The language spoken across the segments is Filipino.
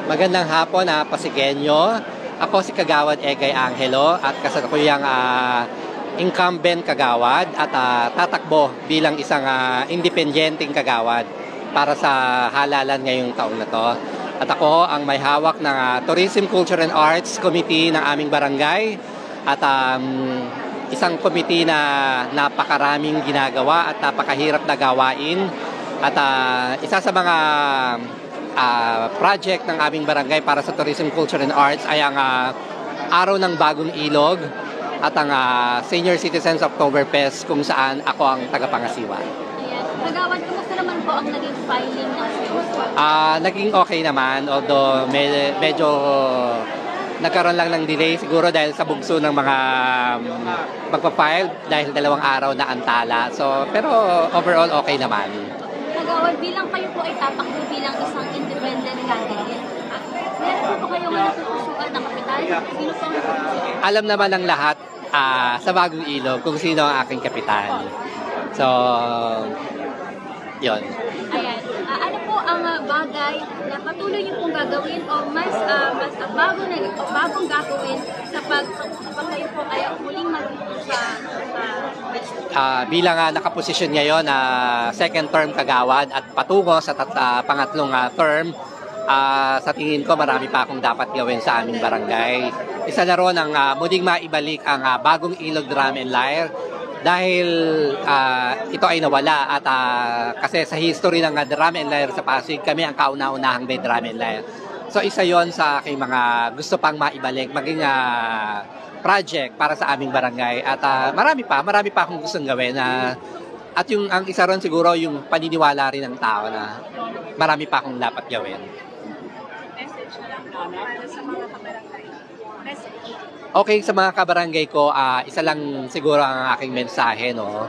Magandang hapon, Pasigenyo. Ako si Kagawad Egay Angelo at kasalukuyang incumbent kagawad at tatakbo bilang isang independenteng kagawad para sa halalan ngayong taong na to. At ako ang may hawak ng Tourism, Culture and Arts Committee ng aming barangay at isang committee na napakaraming ginagawa at napakahirap na gawain. At isa sa mga project ng aming barangay para sa Tourism, Culture and Arts ay ang Araw ng Bagong Ilog at ang Senior Citizens Oktoberfest kung saan ako ang tagapangasiwa. Ayan. Kagawad, kumusta naman po ang naging filing ng sales? Naging okay naman, although medyo nagkaroon lang ng delay siguro dahil sa bugso ng mga magpa-file dahil 2 araw na antala. So, pero overall okay naman. Kagawad, bilang kayo po ay tatakbo bilang isang independent candidate, meron po ba kayong natutusuan ng kapital? Sino po ang Alam naman ng lahat sa Bagong Ilog kung sino ang aking kapitan. So, yon. Ayan. Ano po ang bagay na patuloy niyo pong gagawin o mas bagong gagawin sa pag kayo po ay muling maluto sa bilang nakaposisyon ngayon na second term kagawad at patungo sa pangatlong term, sa tingin ko marami pa akong dapat gawin sa aming barangay. Isa na ron ang muling maibalik ang Bagong Ilog Drum and Lyre dahil ito ay nawala at kasi sa history ng Drum and Lyre sa Pasig, kami ang kauna-unahang may Drum and Lyre. So isa yon sa aking mga gusto pang maibalik, maging project para sa aming barangay at marami pa akong gustong gawin at ang isa ron siguro yung paniniwala rin ng tao na marami pa akong dapat gawin. message na lang po para sa mga kabarangay. Message. Okay, sa mga kabarangay ko, isa lang siguro ang aking mensahe, no?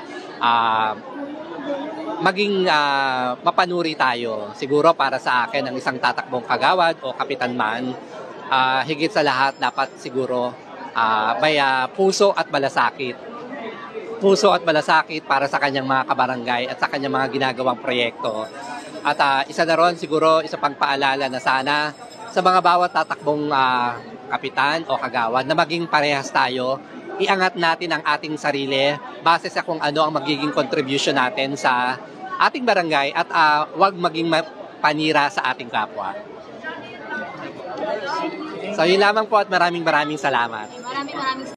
Maging mapanuri tayo. Siguro para sa akin, ang isang tatakbong kagawad o kapitan man, higit sa lahat, dapat siguro may puso at malasakit. Puso at malasakit para sa kanyang mga kabarangay at sa kanyang mga ginagawang proyekto. At isa na ron, siguro, isa pang paalala na sana sa mga bawat tatakbong kapitan o kagawad na maging parehas tayo, iangat natin ang ating sarili base sa kung ano ang magiging contribution natin sa ating barangay at wag maging panira sa ating kapwa. So yun lamang po at maraming salamat. Maraming